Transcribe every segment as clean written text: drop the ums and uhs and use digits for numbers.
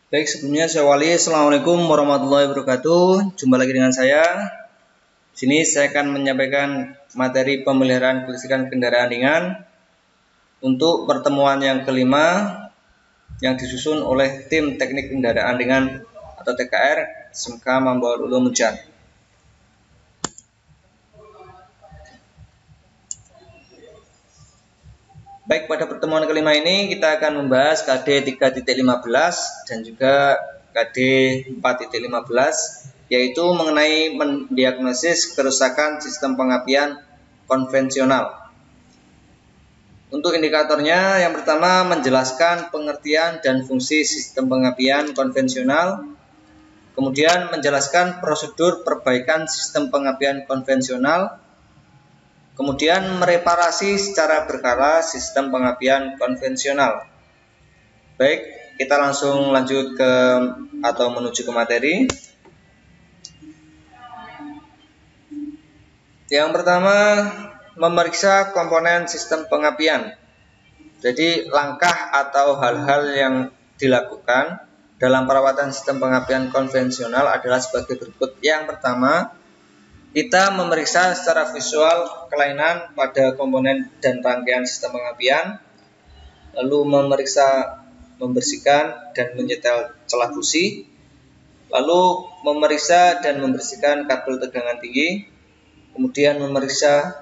Baik, sebelumnya saya Wali. Assalamualaikum warahmatullahi wabarakatuh. Jumpa lagi dengan saya. Di sini saya akan menyampaikan materi pemeliharaan kelistrikan kendaraan ringan untuk pertemuan yang kelima yang disusun oleh tim teknik kendaraan ringan atau TKR SMK Mambaul Ulum Hujan. Baik, pada pertemuan kelima ini kita akan membahas KD 3.15 dan juga KD 4.15, yaitu mengenai mendiagnosis kerusakan sistem pengapian konvensional. Untuk indikatornya, yang pertama menjelaskan pengertian dan fungsi sistem pengapian konvensional, kemudian menjelaskan prosedur perbaikan sistem pengapian konvensional, kemudian mereparasi secara berkala sistem pengapian konvensional. Baik, kita langsung lanjut ke atau menuju ke materi. Yang pertama, memeriksa komponen sistem pengapian. Jadi langkah atau hal-hal yang dilakukan dalam perawatan sistem pengapian konvensional adalah sebagai berikut. Yang pertama, kita memeriksa secara visual kelainan pada komponen dan rangkaian sistem pengapian, lalu membersihkan dan menyetel celah busi, lalu memeriksa dan membersihkan kabel tegangan tinggi, kemudian memeriksa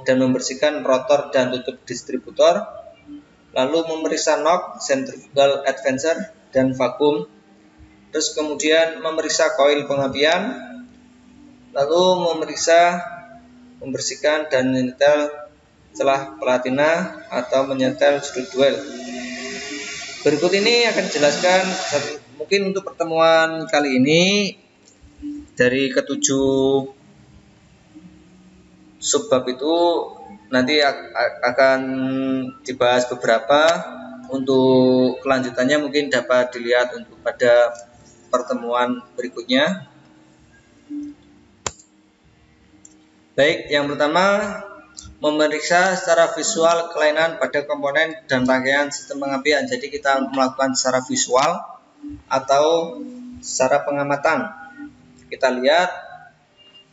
dan membersihkan rotor dan tutup distributor, lalu memeriksa knob, centrifugal advancer, dan vakum, terus kemudian memeriksa koil pengapian, lalu membersihkan dan menyetel celah platina atau menyetel sudut duel. Berikut ini akan dijelaskan mungkin untuk pertemuan kali ini dari ketujuh subbab itu nanti akan dibahas beberapa. Untuk kelanjutannya mungkin dapat dilihat untuk pada pertemuan berikutnya. Baik, yang pertama memeriksa secara visual kelainan pada komponen dan rangkaian sistem pengapian. Jadi kita melakukan secara visual atau secara pengamatan. Kita lihat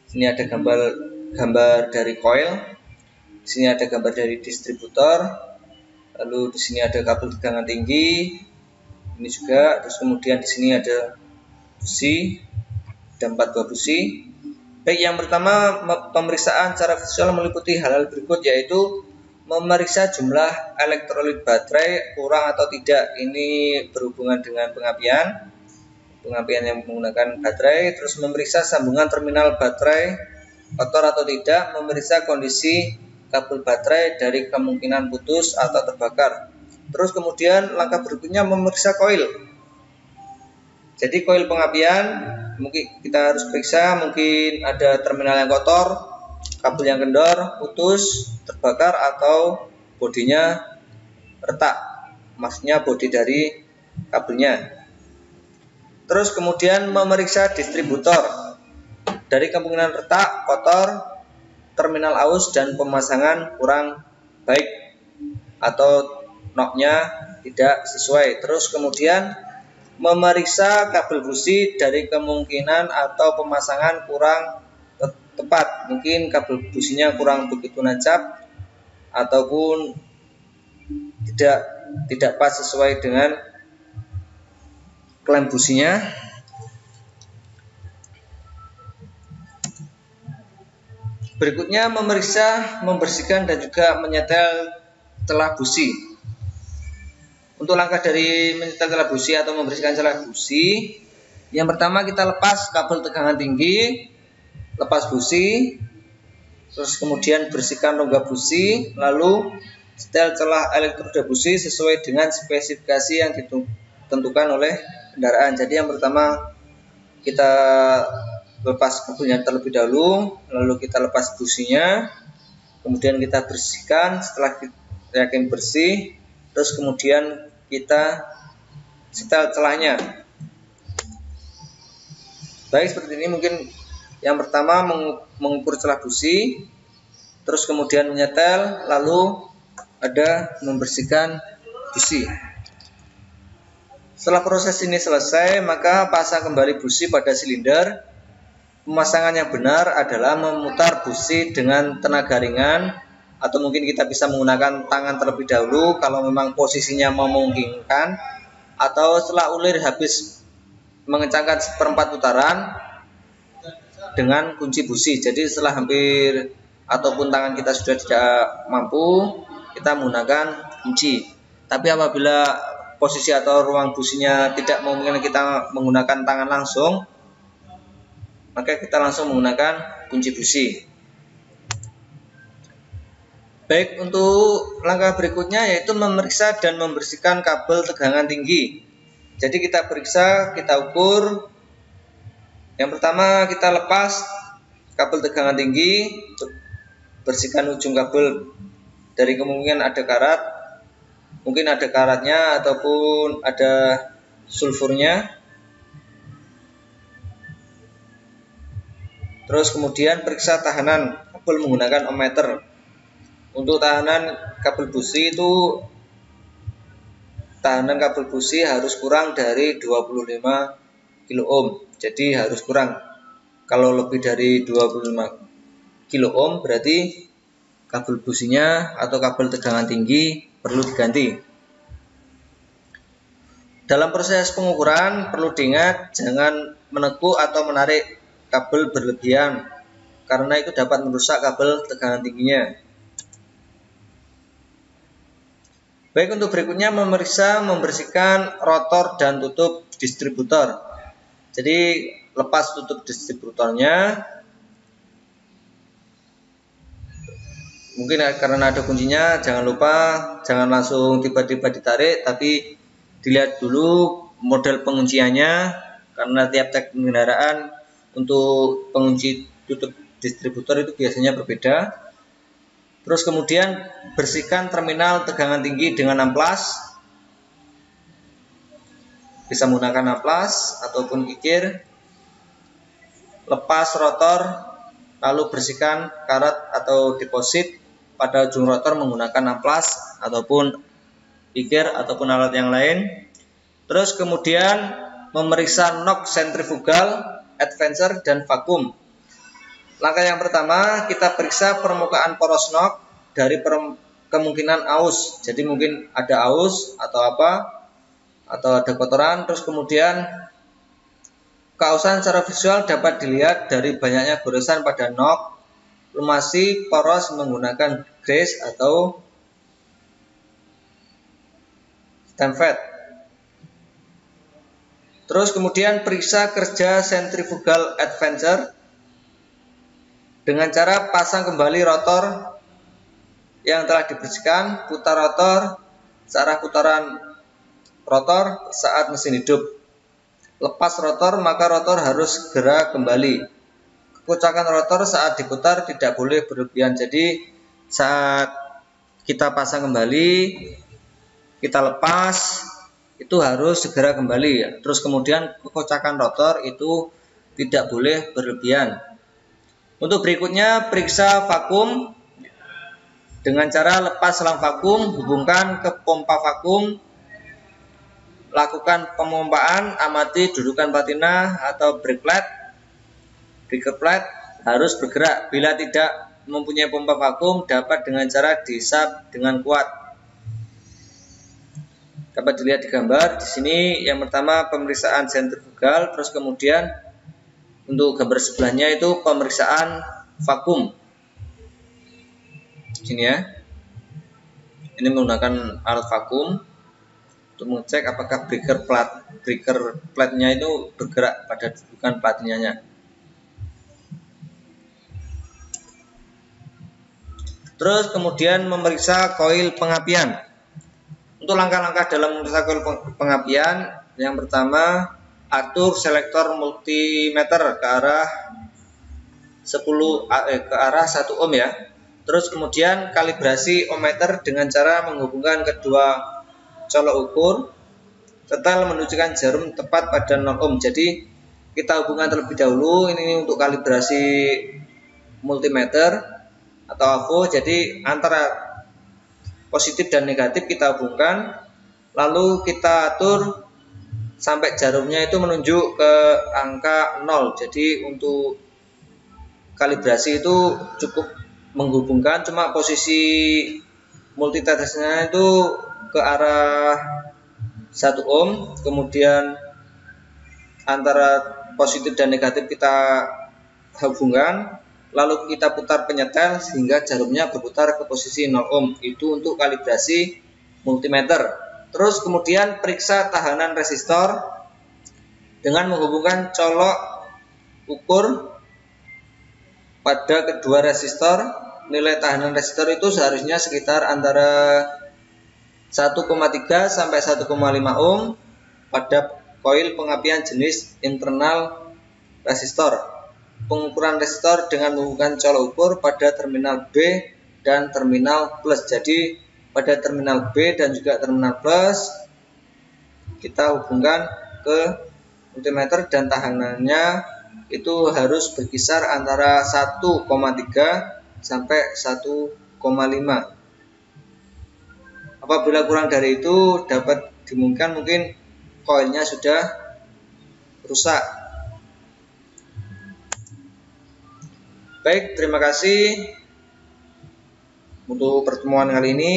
sini ada gambar dari coil, di sini ada gambar dari distributor, lalu di sini ada kabel tegangan tinggi, ini juga, terus kemudian di sini ada busi, ada 4 buah busi. Baik, yang pertama pemeriksaan secara visual meliputi hal-hal berikut, yaitu memeriksa jumlah elektrolit baterai kurang atau tidak. Ini berhubungan dengan pengapian yang menggunakan baterai. Terus memeriksa sambungan terminal baterai kotor atau tidak, memeriksa kondisi kabel baterai dari kemungkinan putus atau terbakar. Terus kemudian langkah berikutnya memeriksa koil. Jadi koil pengapian mungkin kita harus periksa, mungkin ada terminal yang kotor, kabel yang kendor, putus, terbakar, atau bodinya retak, maksudnya bodi dari kabelnya. Terus kemudian memeriksa distributor dari kemungkinan retak, kotor, terminal aus, dan pemasangan kurang baik atau knob-nya tidak sesuai. Terus kemudian memeriksa kabel busi dari kemungkinan atau pemasangan kurang tepat, mungkin kabel businya kurang begitu nancap ataupun tidak pas sesuai dengan klem businya. Berikutnya memeriksa, membersihkan, dan juga menyetel celah busi. Untuk langkah dari menyetel celah busi atau membersihkan celah busi, yang pertama kita lepas kabel tegangan tinggi, lepas busi, terus kemudian bersihkan rongga busi, lalu setel celah elektroda busi sesuai dengan spesifikasi yang ditentukan oleh kendaraan. Jadi yang pertama kita lepas kabelnya terlebih dahulu, lalu kita lepas businya, kemudian kita bersihkan. Setelah kita yakin bersih, terus kemudian kita setel celahnya. Baik, seperti ini. Mungkin yang pertama mengukur celah busi, terus kemudian menyetel, lalu ada membersihkan busi. Setelah proses ini selesai, maka pasang kembali busi pada silinder. Pemasangan yang benar adalah memutar busi dengan tenaga ringan, atau mungkin kita bisa menggunakan tangan terlebih dahulu kalau memang posisinya memungkinkan, atau setelah ulir habis mengencangkan seperempat putaran dengan kunci busi. Jadi setelah hampir ataupun tangan kita sudah tidak mampu, kita menggunakan kunci. Tapi apabila posisi atau ruang businya tidak memungkinkan kita menggunakan tangan langsung, maka kita langsung menggunakan kunci busi. Baik, untuk langkah berikutnya yaitu memeriksa dan membersihkan kabel tegangan tinggi. Jadi kita periksa, kita ukur. Yang pertama kita lepas kabel tegangan tinggi, bersihkan ujung kabel dari kemungkinan ada karat, mungkin ada karatnya ataupun ada sulfurnya. Terus kemudian periksa tahanan kabel menggunakan ohmmeter. Untuk tahanan kabel busi itu, tahanan kabel busi harus kurang dari 25 kilo ohm. Jadi harus kurang. Kalau lebih dari 25 kilo ohm berarti kabel businya atau kabel tegangan tinggi perlu diganti. Dalam proses pengukuran perlu diingat jangan menekuk atau menarik kabel berlebihan, karena itu dapat merusak kabel tegangan tingginya. Baik, untuk berikutnya memeriksa membersihkan rotor dan tutup distributor. Jadi lepas tutup distributornya, mungkin karena ada kuncinya, jangan lupa jangan langsung tiba-tiba ditarik, tapi dilihat dulu model pengunciannya, karena tiap kendaraan untuk pengunci tutup distributor itu biasanya berbeda. Terus kemudian bersihkan terminal tegangan tinggi dengan amplas. Bisa menggunakan amplas ataupun kikir. Lepas rotor, lalu bersihkan karat atau deposit pada ujung rotor menggunakan amplas ataupun kikir ataupun alat yang lain. Terus kemudian memeriksa nok sentrifugal, advancer, dan vakum. Langkah yang pertama, kita periksa permukaan poros nok dari kemungkinan aus. Jadi mungkin ada aus atau apa, atau ada kotoran. Terus kemudian keausan secara visual dapat dilihat dari banyaknya goresan pada nok, lumasi poros menggunakan grease atau stamfet. Terus kemudian periksa kerja centrifugal advancer dengan cara pasang kembali rotor yang telah dibersihkan, putar rotor searah putaran rotor saat mesin hidup. Lepas rotor, maka rotor harus segera kembali. Kekocakan rotor saat diputar tidak boleh berlebihan. Jadi saat kita pasang kembali, kita lepas, itu harus segera kembali. Terus kemudian kekocakan rotor itu tidak boleh berlebihan. Untuk berikutnya, periksa vakum dengan cara lepas selang vakum, hubungkan ke pompa vakum, lakukan pemompaan, amati dudukan patina atau breaker plate harus bergerak. Bila tidak mempunyai pompa vakum, dapat dengan cara dihisap dengan kuat. Dapat dilihat di gambar di sini. Yang pertama pemeriksaan sentrifugal, terus kemudian untuk gambar sebelahnya itu pemeriksaan vakum. Sini ya. Ini menggunakan alat vakum untuk mengecek apakah breaker plate-nya itu bergerak pada dudukan patinanya. Terus kemudian memeriksa koil pengapian. Untuk langkah-langkah dalam memeriksa koil pengapian, yang pertama atur selektor multimeter ke arah 1 ohm ya. Terus kemudian kalibrasi ohmmeter dengan cara menghubungkan kedua colok ukur serta menunjukkan jarum tepat pada 0 ohm. Jadi kita hubungkan terlebih dahulu, ini untuk kalibrasi multimeter atau AVO. Jadi antara positif dan negatif kita hubungkan, lalu kita atur sampai jarumnya itu menunjuk ke angka 0. Jadi untuk kalibrasi itu cukup menghubungkan, cuma posisi multitetesnya itu ke arah 1 ohm, kemudian antara positif dan negatif kita hubungkan, lalu kita putar penyetel sehingga jarumnya berputar ke posisi 0 ohm. Itu untuk kalibrasi multimeter. Terus kemudian periksa tahanan resistor dengan menghubungkan colok ukur pada kedua resistor. Nilai tahanan resistor itu seharusnya sekitar antara 1,3 sampai 1,5 ohm pada koil pengapian jenis internal resistor. Pengukuran resistor dengan menghubungkan colok ukur pada terminal B dan terminal plus. Jadi pada terminal B dan juga terminal plus kita hubungkan ke multimeter dan tahanannya itu harus berkisar antara 1,3 sampai 1,5. Apabila kurang dari itu dapat dimungkinkan mungkin koilnya sudah rusak. Baik, terima kasih untuk pertemuan kali ini.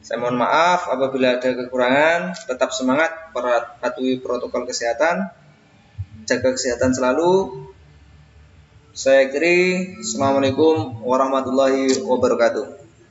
Saya mohon maaf apabila ada kekurangan. Tetap semangat, patuhi protokol kesehatan, jaga kesehatan selalu. Saya akhiri. Assalamualaikum warahmatullahi wabarakatuh.